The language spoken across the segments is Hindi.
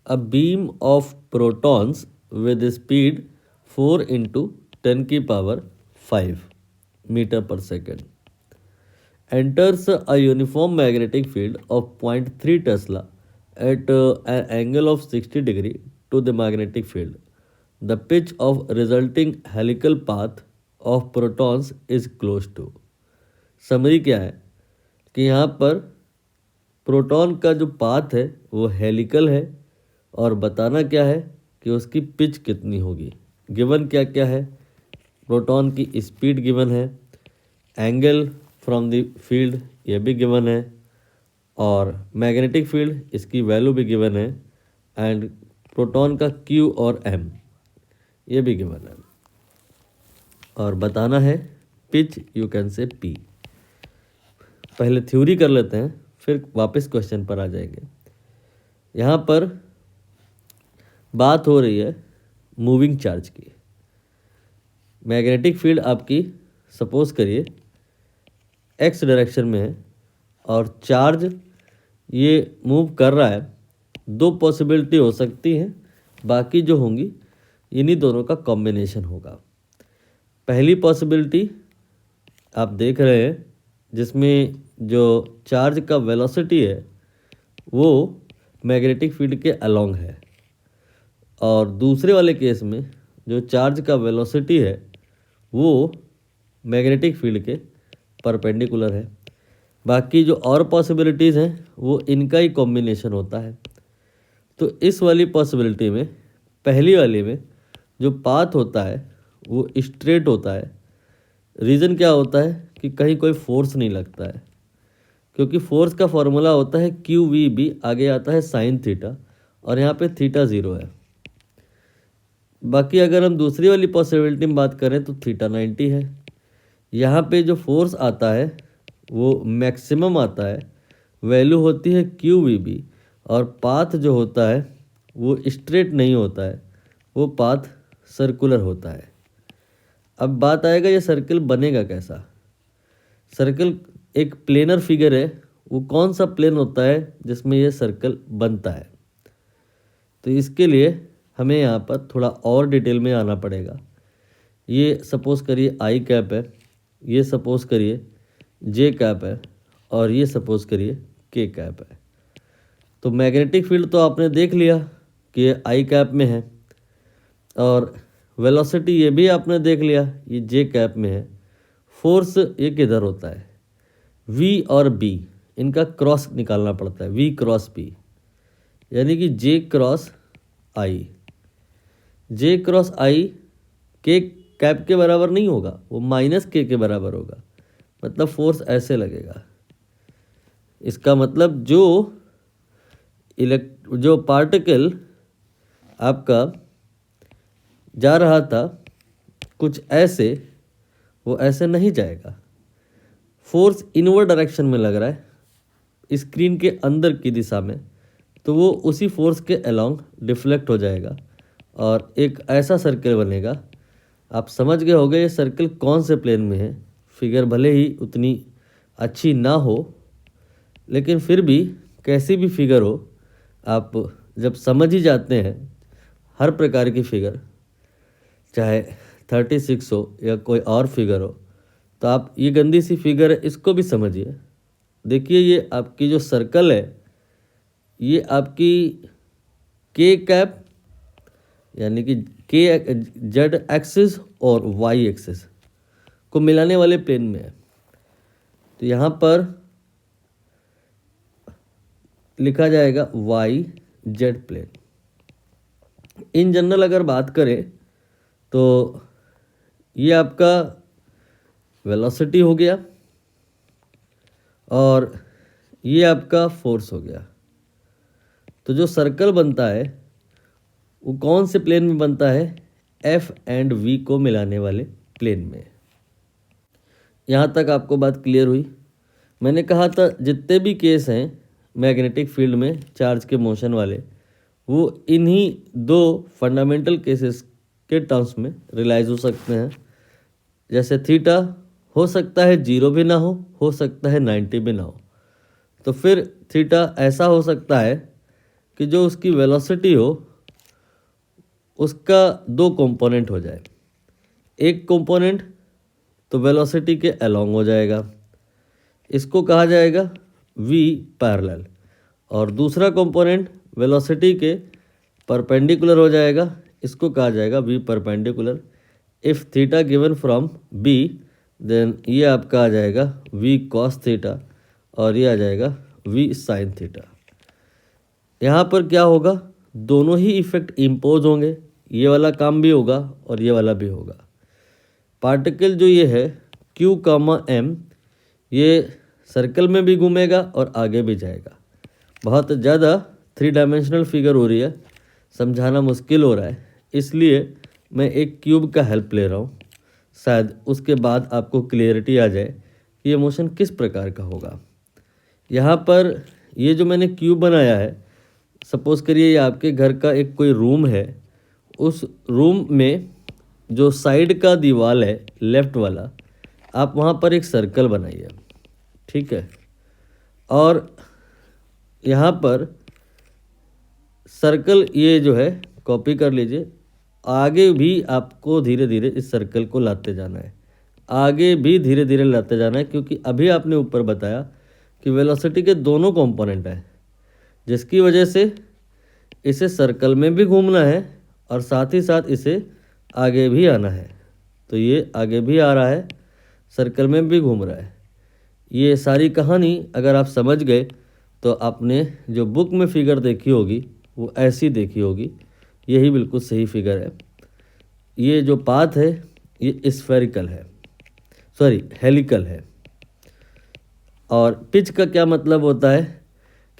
a beam of protons with speed 4 into 10 की power 5 meter per second enters a uniform magnetic field of 0.3 Tesla at an angle of 60 degree to the magnetic field. The pitch of resulting helical path of protons is close to. Summary क्या है कि यहाँ पर प्रोटॉन का जो पाथ है वो हेलिकल है और बताना क्या है कि उसकी पिच कितनी होगी। गिवन क्या क्या है, प्रोटॉन की स्पीड गिवन है, एंगल फ्रॉम द फील्ड ये भी गिवन है और मैग्नेटिक फील्ड इसकी वैल्यू भी गिवन है एंड प्रोटॉन का क्यू और एम ये भी गिवन है और बताना है pitch, you can say P. पहले थ्योरी कर लेते हैं फिर वापस क्वेश्चन पर आ जाएंगे। यहाँ पर बात हो रही है मूविंग चार्ज की। मैग्नेटिक फील्ड आपकी सपोज करिए एक्स डायरेक्शन में है और चार्ज ये मूव कर रहा है। दो पॉसिबिलिटी हो सकती हैं, बाकी जो होंगी इन्हीं दोनों का कॉम्बिनेशन होगा। पहली पॉसिबिलिटी आप देख रहे हैं जिसमें जो चार्ज का वेलोसिटी है वो मैग्नेटिक फील्ड के अलोंग है और दूसरे वाले केस में जो चार्ज का वेलोसिटी है वो मैग्नेटिक फील्ड के परपेंडिकुलर है। बाकी जो और पॉसिबिलिटीज़ हैं वो इनका ही कॉम्बिनेशन होता है। तो इस वाली पॉसिबिलिटी में पहली वाली में जो पाथ होता है वो स्ट्रेट होता है। रीज़न क्या होता है कि कहीं कोई फोर्स नहीं लगता है, क्योंकि फोर्स का फॉर्मूला होता है क्यू वी बी, आगे आता है साइन थीटा और यहाँ पे थीटा 0 है। बाकी अगर हम दूसरी वाली पॉसिबिलिटी में बात करें तो थीटा 90 है। यहाँ पे जो फोर्स आता है वो मैक्सिमम आता है, वैल्यू होती है क्यू वी बी और पाथ जो होता है वो स्ट्रेट नहीं होता है, वो पाथ सर्कुलर होता है। अब बात आएगा ये सर्कल बनेगा कैसा। सर्कल एक प्लेनर फिगर है, वो कौन सा प्लेन होता है जिसमें ये सर्कल बनता है। तो इसके लिए हमें यहाँ पर थोड़ा और डिटेल में आना पड़ेगा। ये सपोज़ करिए आई कैप है, ये सपोज़ करिए जे कैप है और ये सपोज़ करिए के कैप है। तो मैग्नेटिक फील्ड तो आपने देख लिया कि ये आई कैप में है और वेलोसिटी ये भी आपने देख लिया ये जे कैप में है। फोर्स ये किधर होता है, वी और बी, इनका क्रॉस निकालना पड़ता है, वी क्रॉस बी, यानी कि जे क्रॉस आई। जे क्रॉस आई के कैप के बराबर नहीं होगा, वो माइनस के बराबर होगा, मतलब फोर्स ऐसे लगेगा। इसका मतलब जो पार्टिकल आपका जा रहा था कुछ ऐसे, वो ऐसे नहीं जाएगा। फोर्स इनवर्ड डायरेक्शन में लग रहा है स्क्रीन के अंदर की दिशा में, तो वो उसी फोर्स के अलोंग डिफ्लेक्ट हो जाएगा और एक ऐसा सर्कल बनेगा। आप समझ गए होंगे ये सर्कल कौन से प्लेन में है। फिगर भले ही उतनी अच्छी ना हो, लेकिन फिर भी कैसी भी फिगर हो, आप जब समझ ही जाते हैं हर प्रकार की फिगर, चाहे 36 हो या कोई और फिगर हो, तो आप ये गंदी सी फिगर है इसको भी समझिए। देखिए ये आपकी जो सर्कल है ये आपकी के कैप यानी कि के जेड एक्सिस और वाई एक्सिस को मिलाने वाले प्लेन में है। तो यहाँ पर लिखा जाएगा Y Z plane. In general अगर बात करें तो ये आपका वेलोसिटी हो गया और ये आपका फोर्स हो गया। तो जो सर्कल बनता है वो कौन से प्लेन में बनता है, एफ एंड वी को मिलाने वाले प्लेन में। यहाँ तक आपको बात क्लियर हुई। मैंने कहा था जितने भी केस हैं मैग्नेटिक फील्ड में चार्ज के मोशन वाले, वो इन्हीं दो फंडामेंटल केसेस के टर्म्स में रियलाइज हो सकते हैं। जैसे थीटा हो सकता है 0 भी ना हो सकता है 90 भी ना हो। तो फिर थीटा ऐसा हो सकता है कि जो उसकी वेलोसिटी हो उसका दो कंपोनेंट हो जाए। एक कंपोनेंट तो वेलोसिटी के अलोंग हो जाएगा, इसको कहा जाएगा v पैरेलल, और दूसरा कंपोनेंट वेलोसिटी के परपेंडिकुलर हो जाएगा, इसको कहा जाएगा v perpendicular. If theta given from b then ये आपका आ जाएगा v कॉस थीटा और ये आ जाएगा v साइन थीटा। यहाँ पर क्या होगा, दोनों ही इफेक्ट इम्पोज होंगे, ये वाला काम भी होगा और ये वाला भी होगा। पार्टिकल जो ये है q कामा m ये सर्कल में भी घूमेगा और आगे भी जाएगा। बहुत ज़्यादा 3 डायमेंशनल फिगर हो रही है, समझाना मुश्किल हो रहा है, इसलिए मैं एक क्यूब का हेल्प ले रहा हूँ, शायद उसके बाद आपको क्लियरिटी आ जाए कि ये मोशन किस प्रकार का होगा। यहाँ पर ये जो मैंने क्यूब बनाया है, सपोज़ करिए ये आपके घर का एक कोई रूम है, उस रूम में जो साइड का दीवार है लेफ़्ट वाला, आप वहाँ पर एक सर्कल बनाइए, ठीक है। और यहाँ पर सर्कल ये जो है कॉपी कर लीजिए, आगे भी आपको धीरे धीरे इस सर्कल को लाते जाना है, आगे भी धीरे धीरे लाते जाना है, क्योंकि अभी आपने ऊपर बताया कि वेलोसिटी के दोनों कंपोनेंट हैं, जिसकी वजह से इसे सर्कल में भी घूमना है और साथ ही साथ इसे आगे भी आना है। तो ये आगे भी आ रहा है, सर्कल में भी घूम रहा है। ये सारी कहानी अगर आप समझ गए तो आपने जो बुक में फिगर देखी होगी वो ऐसी देखी होगी, यही बिल्कुल सही फिगर है। ये जो पाथ है ये स्फेरिकल है, सॉरी हेलिकल है। और पिच का क्या मतलब होता है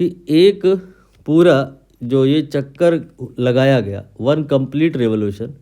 कि एक पूरा जो ये चक्कर लगाया गया, वन कंप्लीट रेवोल्यूशन,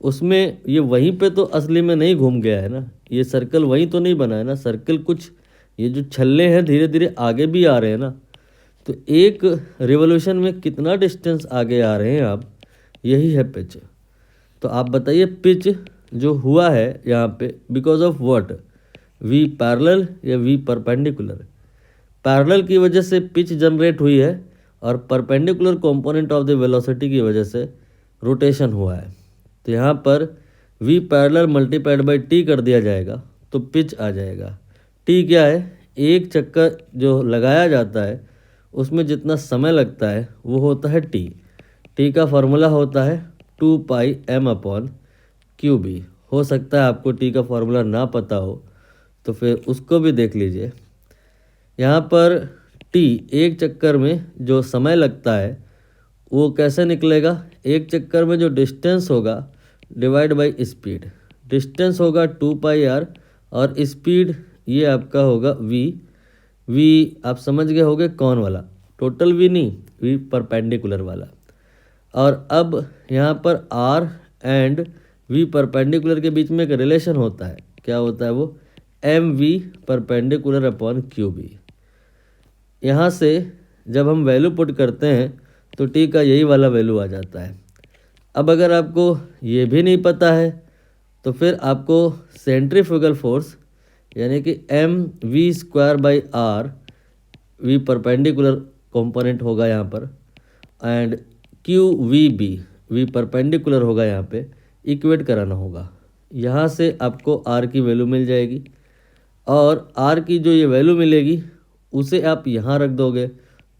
उसमें ये वहीं पे तो असली में नहीं घूम गया है ना, ये सर्कल वहीं तो नहीं बना है ना, सर्कल कुछ ये जो छल्ले हैं धीरे धीरे आगे भी आ रहे हैं ना, तो एक रिवोल्यूशन में कितना डिस्टेंस आगे आ रहे हैं आप, यही है पिच। तो आप बताइए पिच जो हुआ है यहाँ पे because of what, v parallel या v परपेंडिकुलर। पैरेलल की वजह से पिच जनरेट हुई है और perpendicular component of the velocity की वजह से रोटेशन हुआ है। तो यहाँ पर v parallel multiplied by t कर दिया जाएगा तो पिच आ जाएगा। t क्या है, एक चक्कर जो लगाया जाता है उसमें जितना समय लगता है वो होता है t। t का फार्मूला होता है 2 पाई m/QB। हो सकता है आपको t का फार्मूला ना पता हो तो फिर उसको भी देख लीजिए। यहाँ पर t एक चक्कर में जो समय लगता है वो कैसे निकलेगा, एक चक्कर में जो डिस्टेंस होगा डिवाइड बाई स्पीड, डिस्टेंस होगा 2 पाई r और स्पीड ये आपका होगा v आप समझ गए होगे कौन वाला, टोटल v नहीं, v परपेंडिकुलर वाला। और अब यहाँ पर r एंड v परपेंडिकुलर के बीच में एक रिलेशन होता है, क्या होता है वो, mv परपेंडिकुलर अपॉन QB। यहाँ से जब हम वैल्यू पुट करते हैं तो t का यही वाला वैल्यू आ जाता है। अब अगर आपको ये भी नहीं पता है तो फिर आपको सेंट्रीफ्यूगल फोर्स यानी कि mv²/r, v परपेंडिकुलर कंपोनेंट होगा यहाँ पर, एंड QVB v परपेंडिकुलर होगा यहाँ पे, इक्वेट कराना होगा। यहाँ से आपको r की वैल्यू मिल जाएगी और r की जो ये वैल्यू मिलेगी उसे आप यहाँ रख दोगे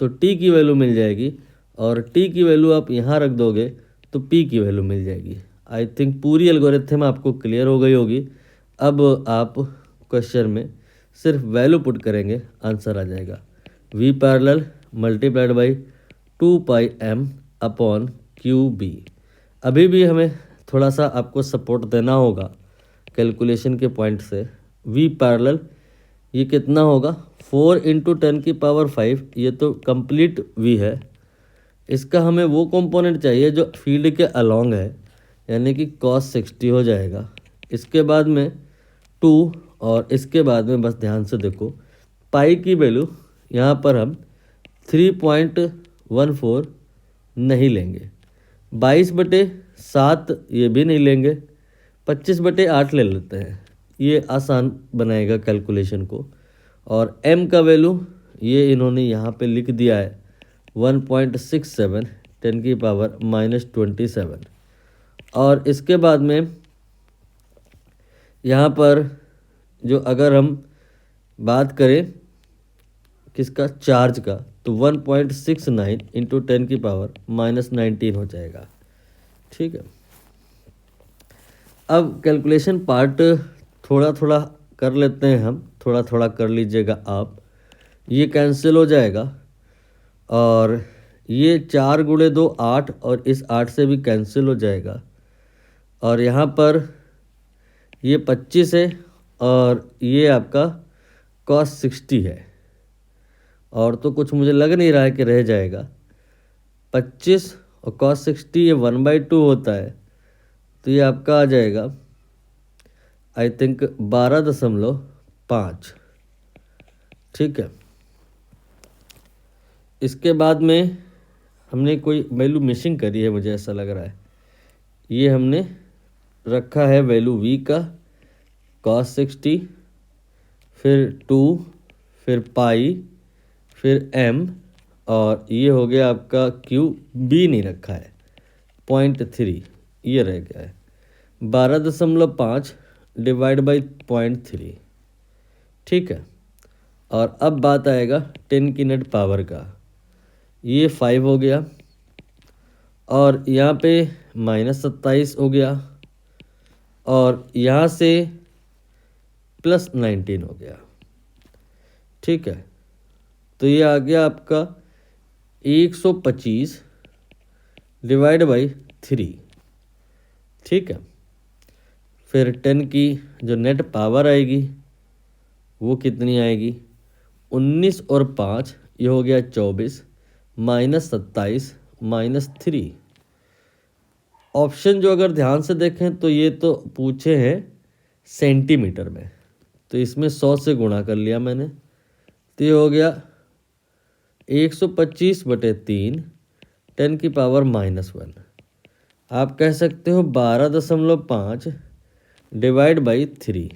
तो t की वैल्यू मिल जाएगी और t की वैल्यू आप यहाँ रख दोगे तो p की वैल्यू मिल जाएगी। आई थिंक पूरी एल्गोरिथम आपको क्लियर हो गई होगी। अब आप क्वेश्चन में सिर्फ वैल्यू पुट करेंगे, आंसर आ जाएगा v parallel multiplied by 2 pi m/QB। अभी भी हमें थोड़ा सा आपको सपोर्ट देना होगा कैलकुलेशन के पॉइंट से। v पैरेलल ये कितना होगा, 4 × 10⁵, ये तो कंप्लीट v है। इसका हमें वो कंपोनेंट चाहिए जो फील्ड के अलोंग है, यानी कि cos 60 हो जाएगा। इसके बाद में 2 और इसके बाद में बस ध्यान से देखो पाई की वैल्यू यहाँ पर हम 3.14 नहीं लेंगे, 22/7 ये भी नहीं लेंगे, 25/8 ले लेते हैं, ये आसान बनाएगा कैलकुलेशन को। और m का वैल्यू ये इन्होंने यहाँ पे लिख दिया है 1.67 10⁻⁻27। और इसके बाद में यहाँ पर जो अगर हम बात करें किसका, चार्ज का, तो 1.69 इंटू 10⁻⁻19 हो जाएगा। ठीक है, अब कैलकुलेशन पार्ट थोड़ा थोड़ा कर लेते हैं हम, थोड़ा थोड़ा कर लीजिएगा आप। ये कैंसिल हो जाएगा और ये 4 × 2 8 और इस 8 से भी कैंसिल हो जाएगा। और यहाँ पर ये 25 है और ये आपका cos 60 है। और तो कुछ मुझे लग नहीं रहा है कि रह जाएगा। 25 और cos 60 ये 1/2 होता है, तो ये आपका आ जाएगा आई थिंक 12.5। ठीक है, इसके बाद में हमने कोई वैल्यू मिसिंग करी है, मुझे ऐसा लग रहा है। ये हमने रखा है वैल्यू v का, cos 60, फिर 2, फिर पाई, फिर m, और ये हो गया आपका q। b नहीं रखा है, 0.3 ये रह गया है। 12.5 डिवाइड बाई 0.3। ठीक है, और अब बात आएगा 10 की नेट पावर का। ये 5 हो गया और यहाँ पे -27 हो गया और यहाँ से +19 हो गया। ठीक है, तो ये आ गया आपका 125 डिवाइड बाई 3। ठीक है, फिर 10 की जो नेट पावर आएगी वो कितनी आएगी, 19 और 5 ये हो गया 24, -27 -3। ऑप्शन जो अगर ध्यान से देखें तो ये तो पूछे हैं सेंटीमीटर में, तो इसमें 100 से गुणा कर लिया मैंने, तो ये हो गया 125/3 10 की पावर -1। आप कह सकते हो 12.5 डिवाइड बाई 3,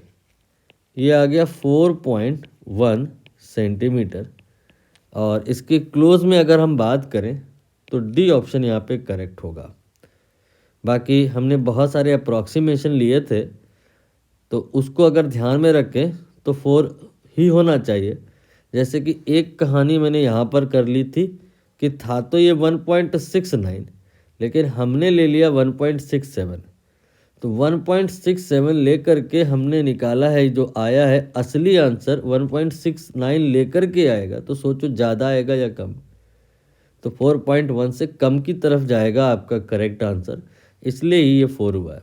ये आ गया 4.1 सेंटीमीटर। और इसके क्लोज में अगर हम बात करें तो डी ऑप्शन यहाँ पे करेक्ट होगा। बाकी हमने बहुत सारे अप्रॉक्सीमेशन लिए थे, तो उसको अगर ध्यान में रखें तो 4 ही होना चाहिए। जैसे कि एक कहानी मैंने यहाँ पर कर ली थी कि था तो ये 1.69, लेकिन हमने ले लिया 1.67, तो 1.67 लेकर के हमने निकाला है, जो आया है असली आंसर 1.69 लेकर के आएगा। तो सोचो ज़्यादा आएगा या कम, तो 4.1 से कम की तरफ जाएगा आपका करेक्ट आंसर, इसलिए ही ये 4 हुआ है।